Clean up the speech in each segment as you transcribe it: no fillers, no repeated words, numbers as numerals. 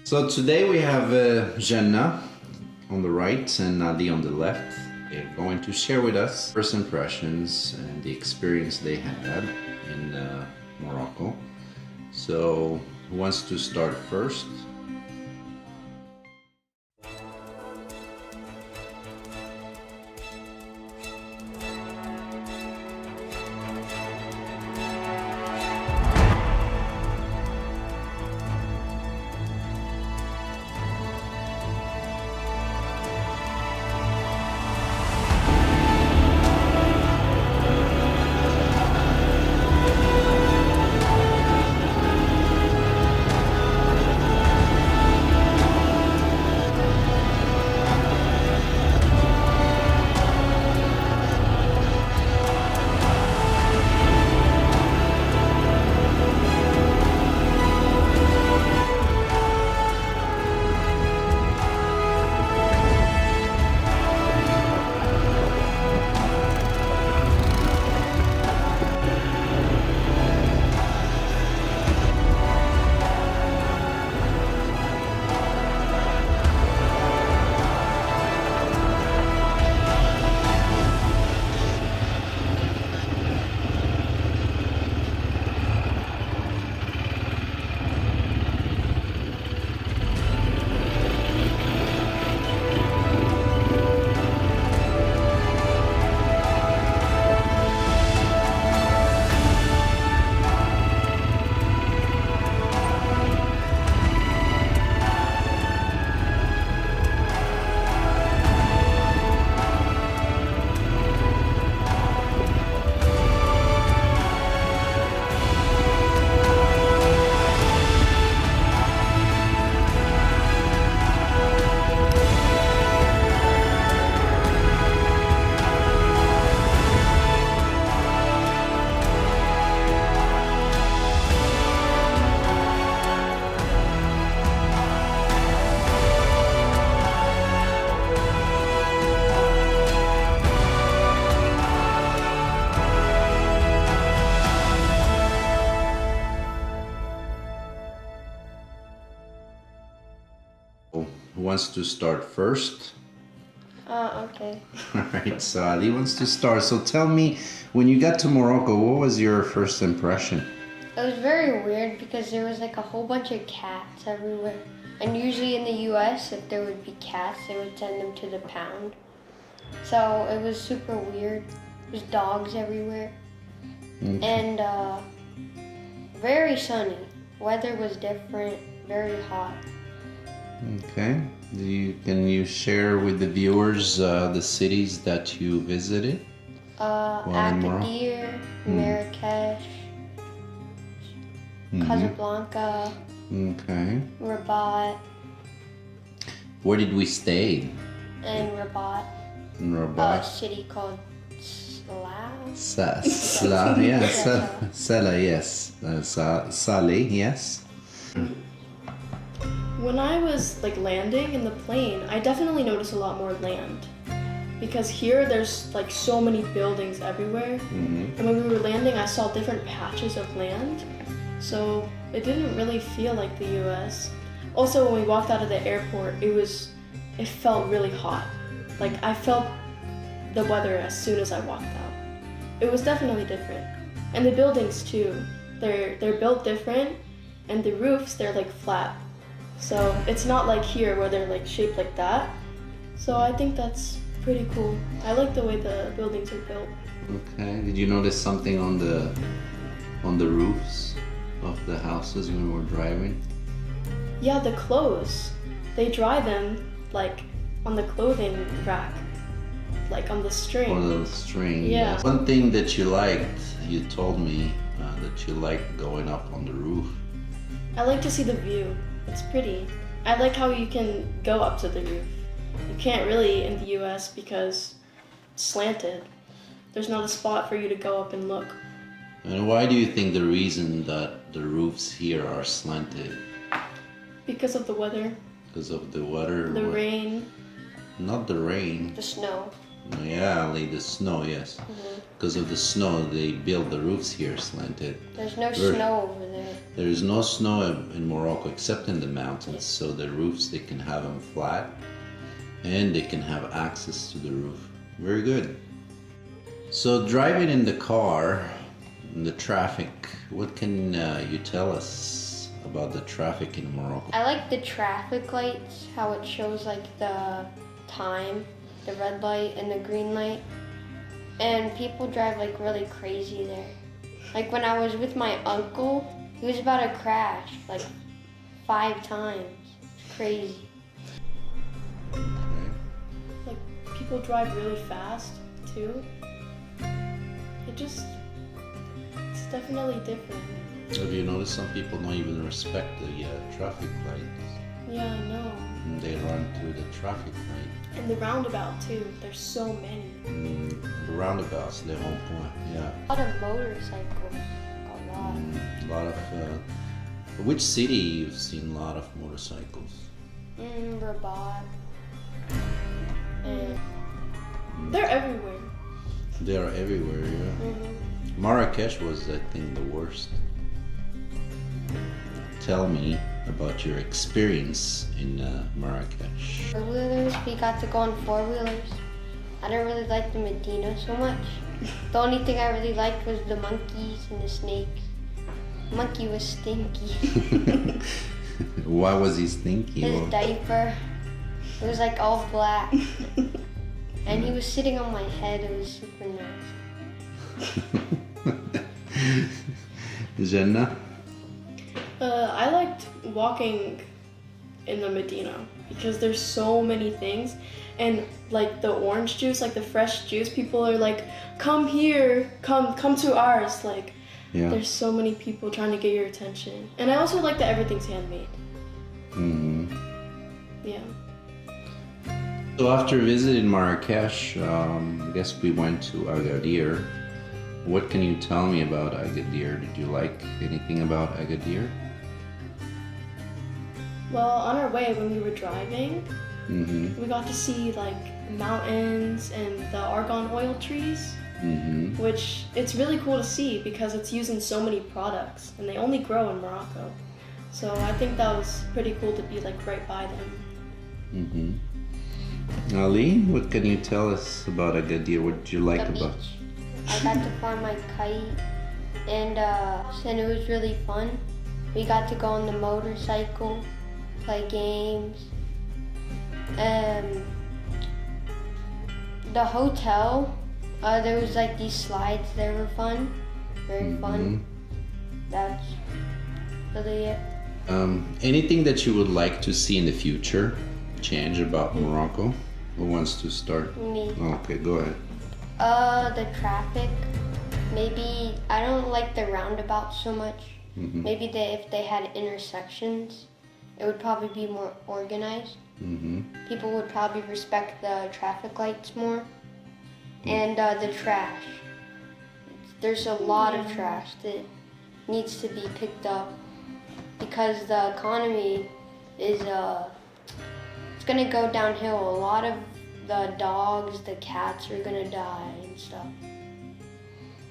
So today we have Jenna on the right and Nadi on the left. They're going to share with us first impressions and the experience they had in Morocco. So who wants to start first? Who wants to start first? Okay. Alright, so Ali wants to start. So tell me, when you got to Morocco, what was your first impression? It was very weird because there was like a whole bunch of cats everywhere. And usually in the US, if there would be cats, they would send them to the pound. So it was super weird. There's dogs everywhere. Okay. And very sunny. Weather was different, very hot. Okay. Can you share with the viewers the cities that you visited? Agadir, Marrakesh, Casablanca, Okay. Rabat, Where did we stay? and Rabat. In A Rabat. city called Salah. Salah, yeah, Salah, yes. Saleh, yes. When I was like landing in the plane, I definitely noticed a lot more land. Because here there's like so many buildings everywhere. And when we were landing, I saw different patches of land. So it didn't really feel like the US. Also, when we walked out of the airport, it felt really hot. Like I felt the weather as soon as I walked out. It was definitely different. And the buildings too. They're built different, and the roofs, they're like flat. So it's not like here where they're like shaped like that. So I think that's pretty cool. I like the way the buildings are built. Okay. Did you notice something on the roofs of the houses when we were driving? Yeah, the clothes. They dry them like on the clothing rack, like on the string. On the string. Yeah. Yes. One thing that you liked, you told me that you liked going up on the roof. I like to see the view. It's pretty. I like how you can go up to the roof. You can't really in the US because it's slanted. There's not a spot for you to go up and look. And why do you think the reason that the roofs here are slanted? Because of the weather. Because of the weather? The rain. Not the rain. The snow. Yeah, like the snow, yes. Because of the snow, they build the roofs here slanted. There's no snow over there. There is no snow in Morocco except in the mountains, so the roofs, they can have them flat and they can have access to the roof. Very good. So driving in the car, in the traffic, what can you tell us about the traffic in Morocco? I like the traffic lights, how it shows like the time, the red light and the green light. And people drive like really crazy there. Like when I was with my uncle, he was about to crash like 5 times. It's crazy. Like people drive really fast too. It's definitely different. Have you noticed some people don't even respect the traffic lights? Yeah, I know. And they run through the traffic light. And the roundabout too. There's so many. The roundabouts, the whole point, yeah. A lot of motorcycles. A lot. A lot of. Which city you've seen a lot of motorcycles? Rabat. And They're everywhere. They are everywhere, yeah. Marrakesh was, I think, the worst. Tell me about your experience in Marrakesh. 4-wheelers, we got to go on 4-wheelers. I didn't really like the Medina so much. The only thing I really liked was the monkeys and the snakes. The monkey was stinky. Why was he stinky? His diaper, it was like all black. And he was sitting on my head, it was super nasty. Jannah? I liked walking in the Medina because there's so many things, and like the orange juice, like the fresh juice, people are like, come here, come to ours. Like, Yeah. there's so many people trying to get your attention. And I also like that everything's handmade. Yeah. So after visiting Marrakesh, I guess we went to Agadir. What can you tell me about Agadir? Did you like anything about Agadir? Well, on our way when we were driving, we got to see like mountains and the argan oil trees, which it's really cool to see because it's used in so many products and they only grow in Morocco. So I think that was pretty cool to be like right by them. Ali, what can you tell us about Agadir? What did you like The about? beach. I got to fly my kite, and it was really fun. We got to go on the motorcycle, play games. The hotel, there was like these slides. They were fun, very fun. That's really it. Anything that you would like to see in the future change about Morocco? Who wants to start? Me. Okay, go ahead. The traffic. Maybe I don't like the roundabout so much. Maybe if they had intersections, it would probably be more organized. People would probably respect the traffic lights more. And the trash. There's a lot of trash that needs to be picked up because the economy is it's gonna go downhill. A lot of the dogs, the cats are gonna die and stuff.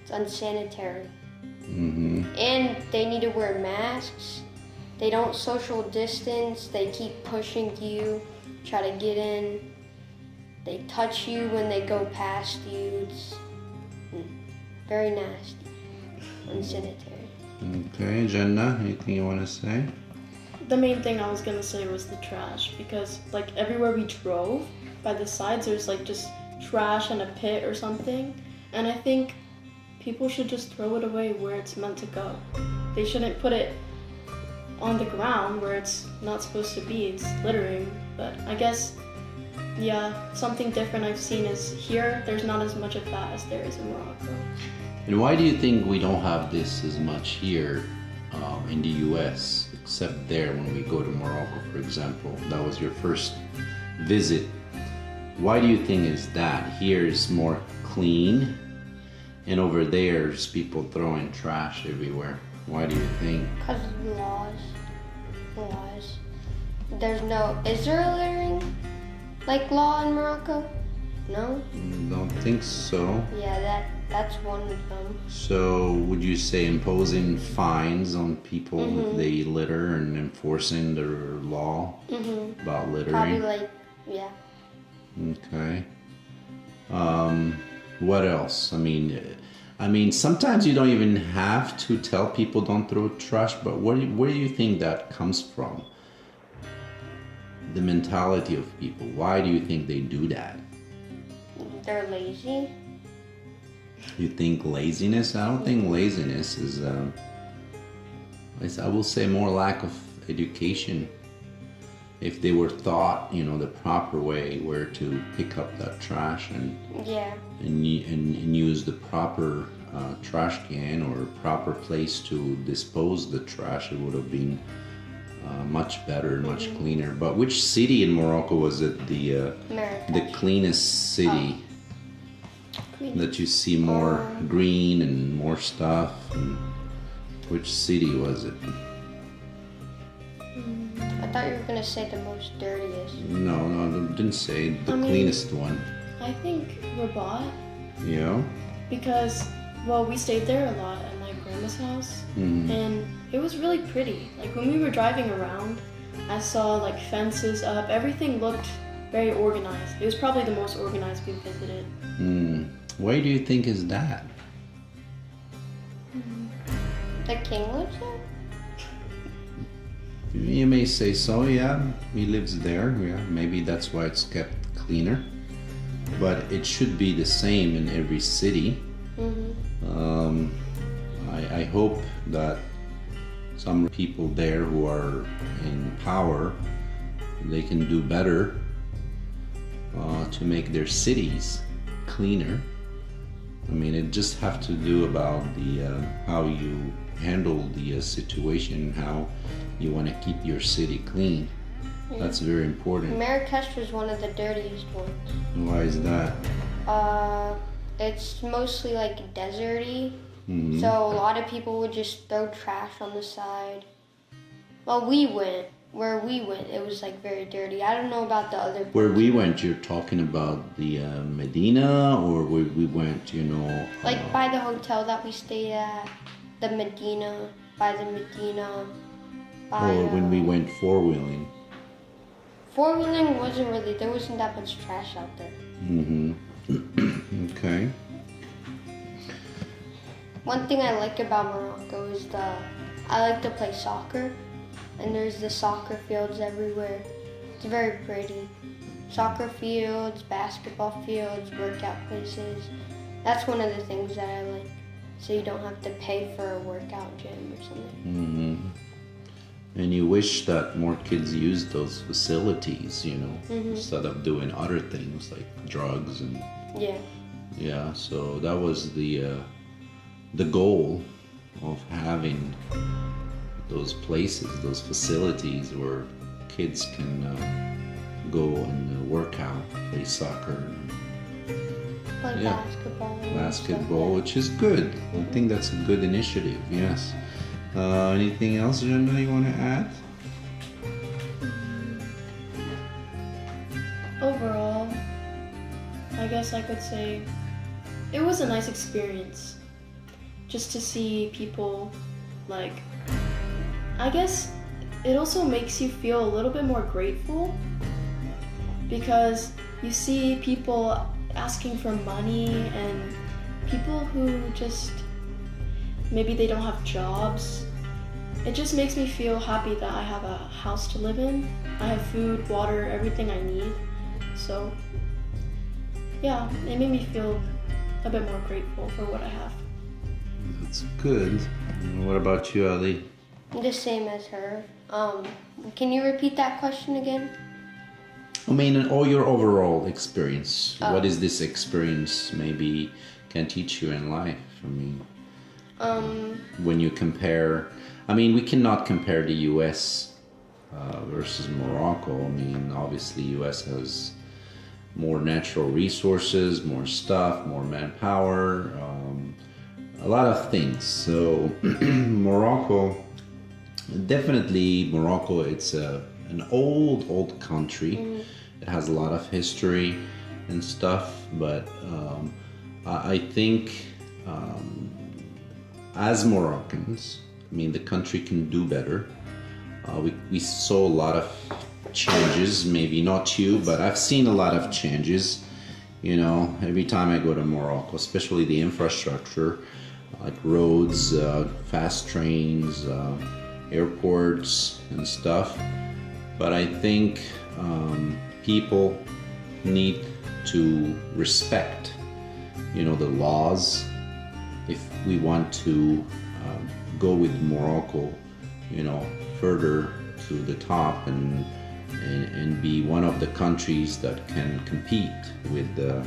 It's unsanitary. And they need to wear masks. They don't social distance. They keep pushing you, try to get in. They touch you when they go past you. It's very nasty, unsanitary. Okay, Jannah, anything you want to say? The main thing I was gonna say was the trash because like everywhere we drove, by the sides there's like just trash and a pit or something, and I think people should just throw it away where it's meant to go. They shouldn't put it on the ground where it's not supposed to be. It's littering. But I guess, yeah, something different I've seen is here there's not as much of that as there is in Morocco. And why do you think we don't have this as much here in the US, except there when we go to Morocco, for example? That was your first visit. Why do you think is that? Here is more clean, and over there's people throwing trash everywhere. Why do you think? Because of laws. Laws. Is there a littering like law in Morocco? No? Don't think so. Yeah, that's one of them. So would you say imposing fines on people if they litter and enforcing the law about littering? Probably like, yeah. Okay. What else? I mean, sometimes you don't even have to tell people don't throw trash, but where do you think that comes from? The mentality of people. Why do you think they do that? They're lazy. You think laziness? I don't think laziness is, I will say more lack of education. If they were taught, the proper way where to pick up that trash and use the proper trash can or proper place to dispose the trash, it would have been much better, much cleaner. But which city in Morocco was it the cleanest city? That you see more green and more stuff? And which city was it? I thought you were gonna say the most dirtiest. No, I didn't say the cleanest one. I think Rabat. Yeah. Because, well, we stayed there a lot at my grandma's house, and it was really pretty. Like when we were driving around, I saw like fences up. Everything looked very organized. It was probably the most organized we visited. Why do you think is that? The king lives there? You may say so, yeah. He lives there, yeah. Maybe that's why it's kept cleaner. But it should be the same in every city. I hope that some people there who are in power, they can do better to make their cities cleaner. I mean, it just have to do about the how you handle the situation, how you want to keep your city clean. That's very important. Marrakesh was one of the dirtiest ones. Why is that? It's mostly like deserty, so a lot of people would just throw trash on the side. Well, where we went, it was like very dirty. I don't know about the other places. Where we went, you're talking about the Medina, or where we went, like by the hotel that we stayed at, the Medina, by the Medina. Or when we went four-wheeling. Four-wheeling there wasn't that much trash out there. Okay. One thing I like about Morocco is I like to play soccer, and there's the soccer fields everywhere. It's very pretty. Soccer fields, basketball fields, workout places. That's one of the things that I like. So you don't have to pay for a workout gym or something. And you wish that more kids use those facilities, instead of doing other things like drugs and yeah. So that was the goal of having those places, those facilities where kids can go and work out, play soccer, Play basketball, which is good. I think that's a good initiative. Yes. Anything else, Jenna, you want to add? Overall, I guess I could say it was a nice experience. Just to see people, like, I guess it also makes you feel a little bit more grateful because you see people asking for money and people who just maybe they don't have jobs. It just makes me feel happy that I have a house to live in. I have food, water, everything I need. So yeah, it made me feel a bit more grateful for what I have. That's good. And what about you, Ali? The same as her. Can you repeat that question again? I mean, in all your overall experience, what is this experience maybe can teach you in life? I mean, when you compare, we cannot compare the U.S. Versus Morocco. I mean, obviously, U.S. has more natural resources, more stuff, more manpower, a lot of things. So Morocco, it's an old country. It has a lot of history. and stuff, but I think as Moroccans, I mean, the country can do better. We saw a lot of changes, maybe not you, but I've seen a lot of changes. You know, every time I go to Morocco, especially the infrastructure, like roads, fast trains, airports and stuff. But I think people need to respect, you know, the laws if we want to go with Morocco, you know, further to the top and be one of the countries that can compete with the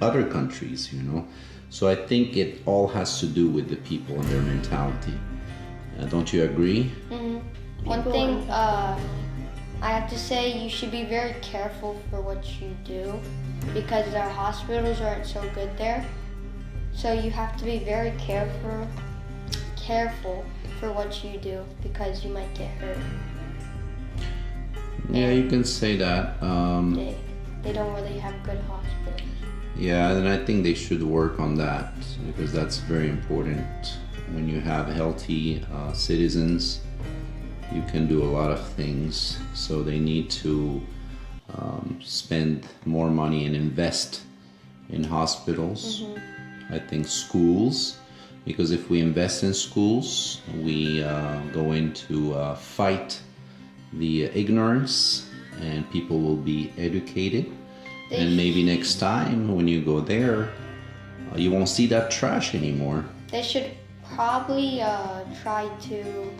other countries, you know. So I think it all has to do with the people and their mentality. Don't you agree? Mm-hmm. One thing I have to say, you should be very careful for what you do because our hospitals aren't so good there. So you have to be very careful for what you do because you might get hurt. Yeah, you can say that. They don't really have good hospitals. Yeah, and I think they should work on that because that's very important. When you have healthy citizens, you can do a lot of things. So they need to spend more money and invest in hospitals. I think schools, because if we invest in schools, we go into fight the ignorance and people will be educated. And maybe next time when you go there, you won't see that trash anymore. They should probably try to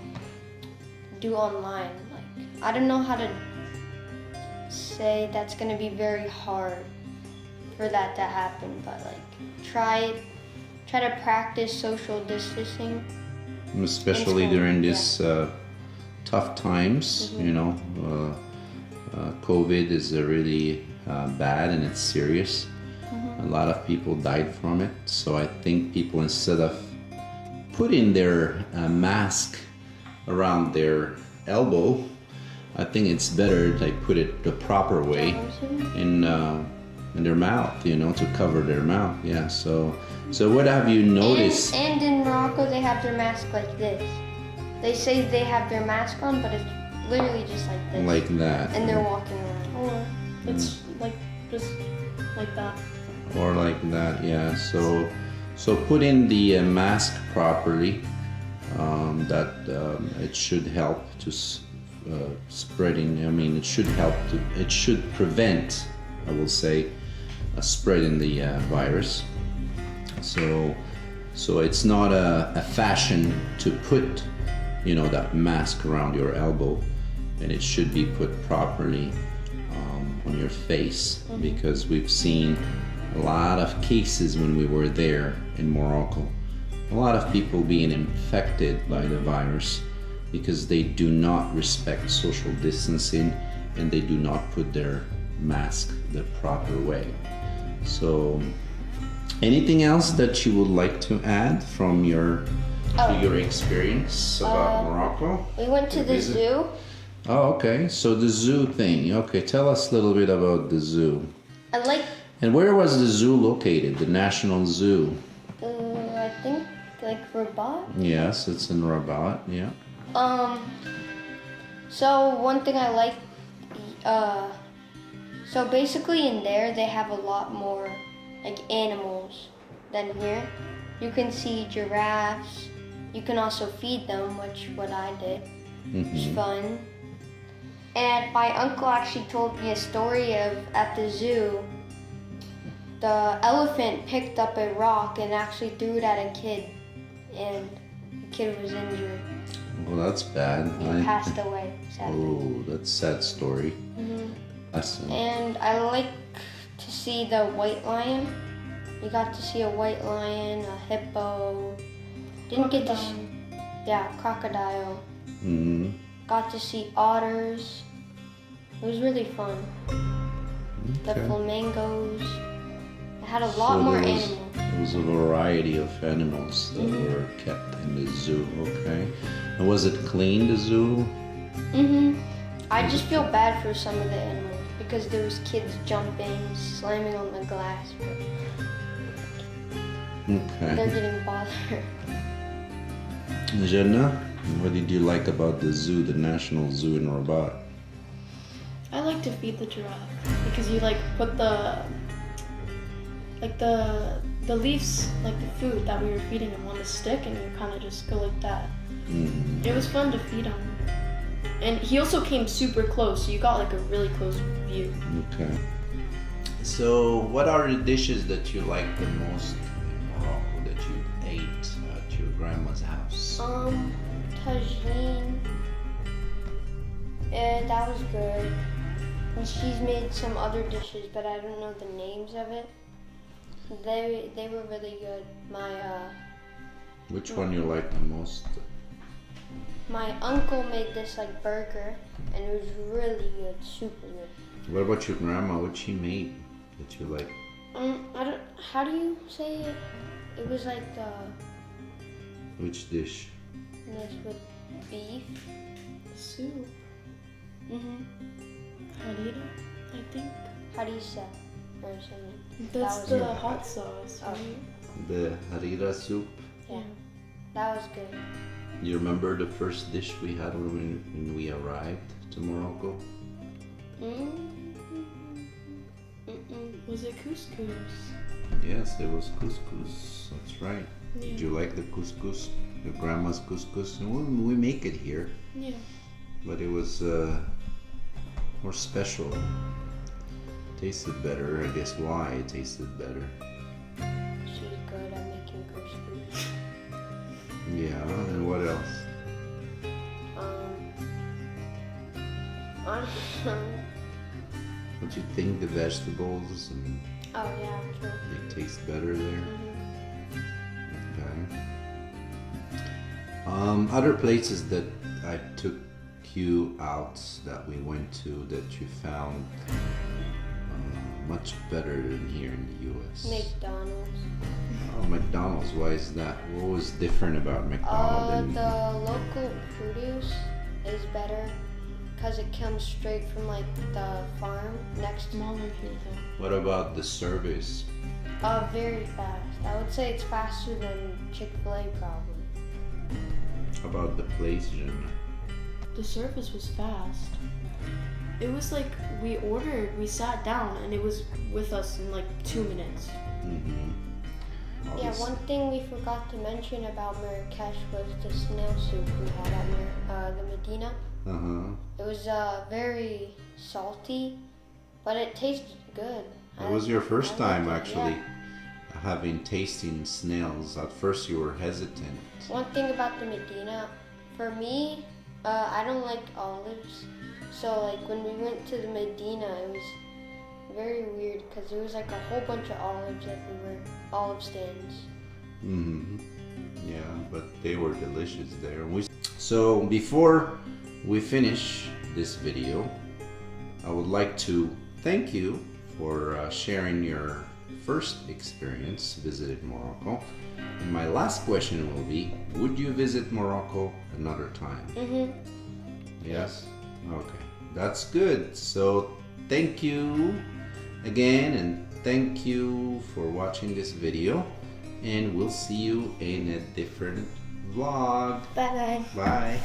do online. Like, I don't know how to say that's gonna be very hard for that to happen, but like try to practice social distancing. Especially during this tough times, you know. COVID is really bad and it's serious. A lot of people died from it. So I think people, instead of putting their mask around their elbow, I think it's better they put it the proper way in their mouth, you know, to cover their mouth. Yeah. So what have you noticed? And in Morocco, they have their mask like this. They say they have their mask on, but it's literally just like this. Like that. And they're walking around. Or it's like just like that. Or like that, yeah. So put in the mask properly. It should help to spreading. I mean, it should help to. It should prevent, I will say, spreading the virus. So it's not a fashion to put, you know, that mask around your elbow, and it should be put properly on your face, because we've seen a lot of cases when we were there in Morocco. A lot of people being infected by the virus because they do not respect social distancing and they do not put their mask the proper way. So anything else that you would like to add from your experience about Morocco? We went to the zoo. Oh, okay. So the zoo thing. Okay, tell us a little bit about the zoo. And where was the zoo located? The National Zoo? I think like Rabat. Yes, it's in Rabat. Yeah. So one thing I like, so basically in there they have a lot more like animals than here. You can see giraffes. You can also feed them, which what I did. It was fun. And my uncle actually told me a story of at the zoo, the elephant picked up a rock and actually threw it at a kid, and the kid was injured. Well, that's bad. He passed away, sadly. Oh, that's a sad story. And I like to see the white lion. You got to see a white lion, a hippo. Didn't get to see, crocodile. Got to see otters. It was really fun. The flamingos. It had a lot more animals. There was a variety of animals that were kept in the zoo. Okay. And was it clean, the zoo? I just feel bad for some of the animals because there was kids jumping, slamming on the glass, but they're Okay. getting bothered. Jannah, what did you like about the zoo, the National Zoo in Rabat? I like to feed the giraffe because you like put the leaves, like the food that we were feeding him on the stick, and you kind of just go like that. Mm. It was fun to feed him. And he also came super close, so you got like a really close view. Okay. So, what are the dishes that you like the most in Morocco that you ate at your grandma's house? Tagine. That was good. And she's made some other dishes, but I don't know the names of it. They were really good. Which one you like the most? My uncle made this like burger, and it was really good, super good. What about your grandma? What she made that you like? I don't. How do you say it? It was like Which dish? this with beef. Soup. Mhm. Harira, I think. Harissa or something. That's was the good. hot sauce, Oh. right? The harira soup. Yeah, that was good. You remember the first dish we had when we arrived to Morocco? Was it couscous? Yes, it was couscous. That's right. Yeah. Did you like the couscous? Your grandma's couscous? And we make it here, Yeah. but it was more special. Tasted better. I guess why it tasted better. She's good at making couscous. Yeah, and what else? I don't know. Don't you think the vegetables and Oh yeah, true. they taste better there? Okay. Other places that I took you out that we went to that you found much better than here in the U.S. McDonald's. Oh, McDonald's. Why is that? What was different about McDonald's? The local produce is better because it comes straight from like the farm next. Smaller here though. What about the service? Very fast. I would say it's faster than Chick-fil-A probably. About the place, Jenna? The service was fast. It was like we ordered, we sat down, and it was with us in like 2 minutes. Mm-hmm. Yeah, one thing we forgot to mention about Marrakesh was the snail soup we had at the Medina. Uh-huh. It was very salty, but it tasted good. It was your first time liked it, actually yeah. tasting snails. At first you were hesitant. One thing about the Medina, for me, I don't like olives. So like when we went to the Medina, it was very weird because there was like a whole bunch of olives everywhere, olive stands. Mm-hmm. Yeah, but they were delicious there. So before we finish this video, I would like to thank you for sharing your first experience visiting Morocco. And my last question will be, would you visit Morocco another time? Mm-hmm. Yes? Okay, that's good. So thank you again, and thank you for watching this video, and we'll see you in a different vlog. Bye-bye. Bye.